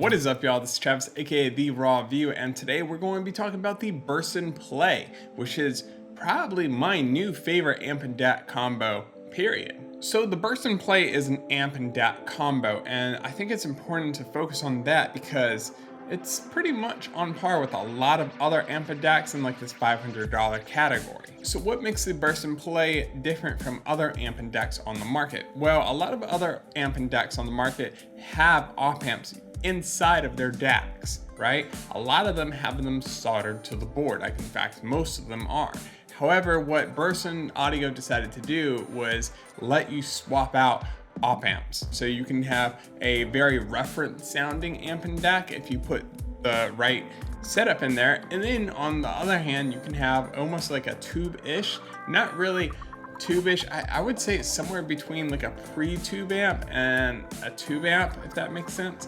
What is up, y'all? This is Travis, aka The Raw View, and today we're going to be talking about the Burson Play, which is probably my new favorite amp and DAC combo, period. So the Burson Play is an amp and DAC combo, and I think it's important to focus on that because it's pretty much on par with a lot of other amp and DACs in like this $500 category. So what makes the Burson Play different from other amp and DACs on the market? Well, a lot of other amp and DACs on the market have op amps inside of their DACs, right? A lot of them have them soldered to the board. In fact, most of them are. However, what Burson Audio decided to do was let you swap out op amps. So you can have a very reference sounding amp and DAC if you put the right setup in there. And then on the other hand, you can have almost like a tube-ish, not really tube-ish. I would say it's somewhere between like a pre-tube amp and a tube amp, if that makes sense.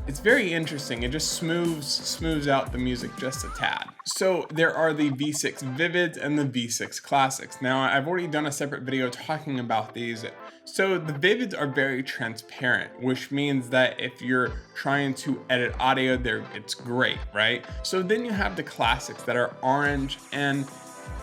It's very interesting. It just smooths out the music just a tad. So there are the V6 Vivids and the V6 Classics. Now, I've already done a separate video talking about these. So the Vivids are very transparent, which means that if you're trying to edit audio there, it's great, right? So then you have the Classics that are orange, and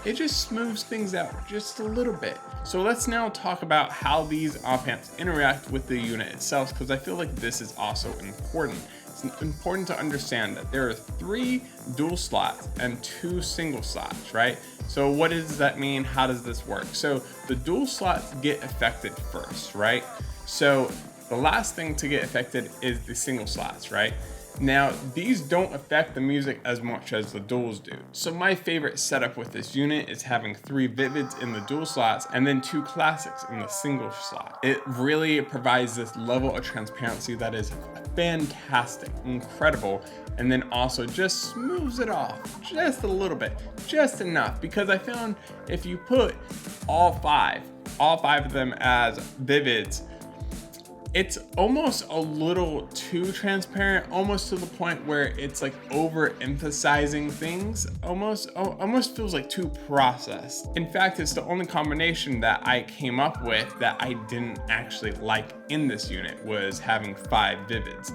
it just smooths things out just a little bit. So let's now talk about how these op amps interact with the unit itself, because I feel like this is also important. It's important to understand that there are 3 dual slots and 2 single slots, right? So what does that mean? How does this work? So the dual slots get affected first, right? So the last thing to get affected is the single slots, right? Now, these don't affect the music as much as the duals do. So my favorite setup with this unit is having 3 Vivids in the dual slots and then 2 Classics in the single slot. It really provides this level of transparency that is fantastic, incredible, and then also just smooths it off just a little bit, just enough, because I found if you put all five of them as Vivids, it's almost a little too transparent, almost to the point where it's like overemphasizing things, almost feels like too processed. In fact, it's the only combination that I came up with that I didn't actually like in this unit, was having 5 Vivids.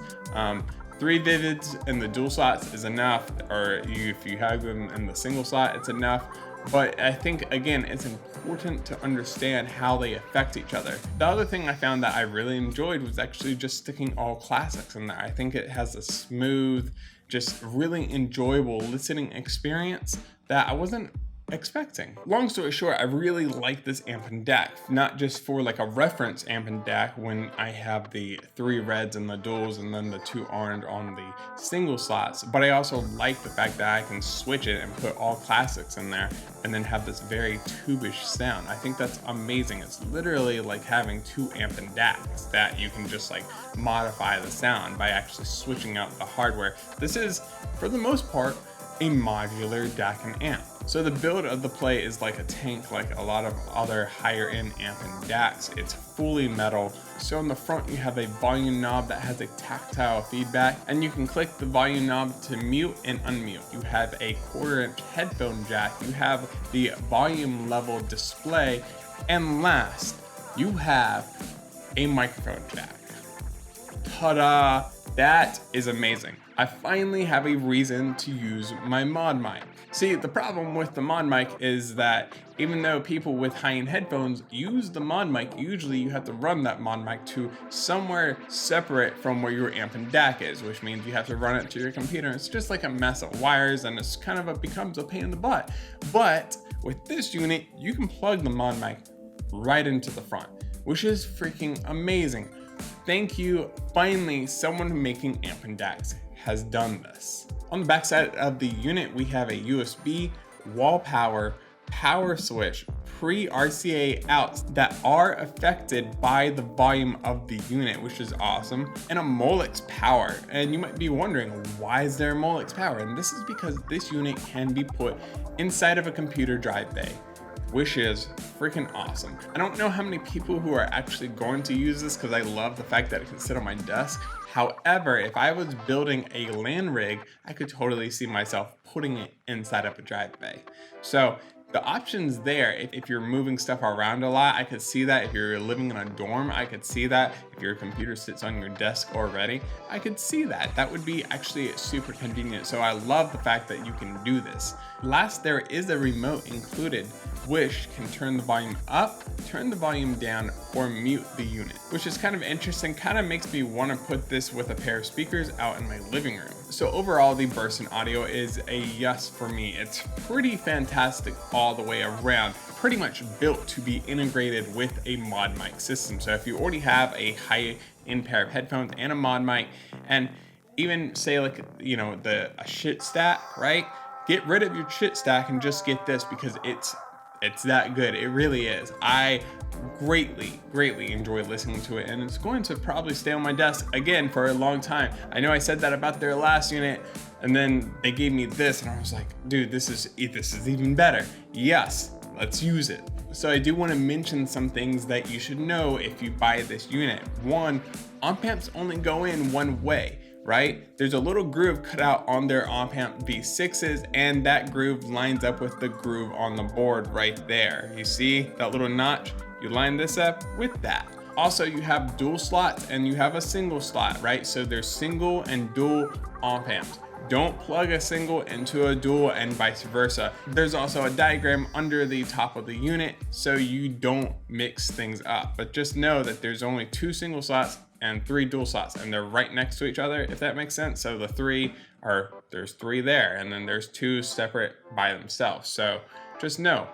3 Vivids in the dual slots is enough, or if you have them in the single slot, it's enough. But I think, again, it's important to understand how they affect each other. The other thing I found that I really enjoyed was actually just sticking all Classics in there. I think it has a smooth, just really enjoyable listening experience that I wasn't expecting. Long story short, I really like this amp and DAC, not just for like a reference amp and DAC when I have the 3 reds in the duals and then the 2 orange on the single slots, but I also like the fact that I can switch it and put all Classics in there and then have this very tube-ish sound. I think that's amazing. It's literally like having 2 amp and DACs that you can just like modify the sound by actually switching out the hardware. This is, for the most part, a modular DAC and amp. So the build of the Play is like a tank, like a lot of other higher end amp and DACs. It's fully metal. So on the front you have a volume knob that has a tactile feedback, and you can click the volume knob to mute and unmute. You have a 1/4 inch headphone jack. You have the volume level display, and last, you have a microphone jack. Ta-da! That is amazing. I finally have a reason to use my mod mic. See, the problem with the mod mic is that even though people with high-end headphones use the mod mic, usually you have to run that mod mic to somewhere separate from where your amp and DAC is, which means you have to run it to your computer. It's just like a mess of wires, and it's kind of becomes a pain in the butt. But with this unit, you can plug the mod mic right into the front, which is freaking amazing. Thank you. Finally, someone making amp and DACs has done this. On the back side of the unit, we have a USB, wall power, power switch, pre-RCA outs that are affected by the volume of the unit, which is awesome, and a Molex power. And you might be wondering, why is there a Molex power? And this is because this unit can be put inside of a computer drive bay, which is freaking awesome. I don't know how many people who are actually going to use this because I love the fact that it can sit on my desk. However, if I was building a LAN rig, I could totally see myself putting it inside of a drive bay. So The options there, if you're moving stuff around a lot, I could see that. If you're living in a dorm, I could see that. If your computer sits on your desk already, I could see that. That would be actually super convenient. So I love the fact that you can do this. Last, there is a remote included, which can turn the volume up, turn the volume down, or mute the unit, which is kind of interesting. Kind of makes me want to put this with a pair of speakers out in my living room. So overall, the Burson audio is a yes for me. It's pretty fantastic all the way around, pretty much built to be integrated with a mod mic system. So if you already have a high-end pair of headphones and a mod mic, and even say like, you know, a shit stack, right? Get rid of your shit stack and just get this, because it's that good. It really is. I greatly enjoy listening to it, and it's going to probably stay on my desk again for a long time. I know I said that about their last unit, and then they gave me this, and I was like, dude, this is even better. Yes, let's use it. So I do want to mention some things that you should know if you buy this unit. One, amp amps only go in one way, right? There's a little groove cut out on their amp amp V6s, and that groove lines up with the groove on the board right there. You see that little notch? You line this up with that. Also, you have dual slots and you have a single slot, right? So there's single and dual amp amps. Don't plug a single into a dual and vice versa. There's also a diagram under the top of the unit so you don't mix things up. But just know that there's only 2 single slots and 3 dual slots, and they're right next to each other, if that makes sense. So there's 3 there, and then there's 2 separate by themselves. So just know,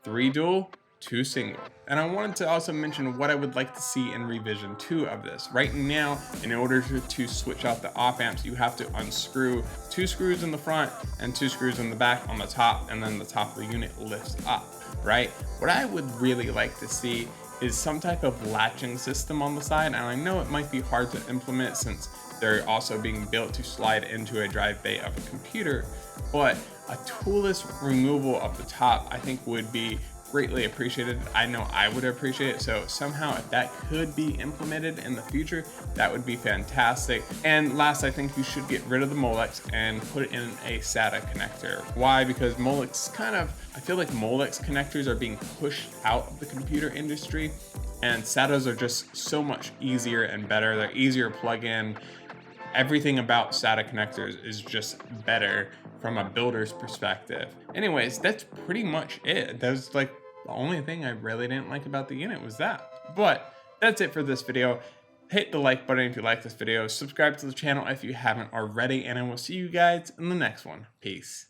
3 dual, 2 single. And I wanted to also mention what I would like to see in revision 2 of this. Right now, in order to switch out the op amps, you have to unscrew 2 screws in the front and 2 screws in the back on the top, and then the top of the unit lifts up, right? What I would really like to see is some type of latching system on the side, and I know it might be hard to implement since they're also being built to slide into a drive bay of a computer, but a toolless removal of the top I think would be greatly appreciated. I know I would appreciate it. So somehow if that could be implemented in the future, that would be fantastic. And last, I think you should get rid of the Molex and put it in a SATA connector. Why? Because Molex I feel like Molex connectors are being pushed out of the computer industry, and SATAs are just so much easier and better. They're easier to plug in. Everything about SATA connectors is just better from a builder's perspective. Anyways, that's pretty much it. That was like the only thing I really didn't like about the unit was that. But that's it for this video. Hit the like button if you like this video. Subscribe to the channel if you haven't already, and I will see you guys in the next one. Peace.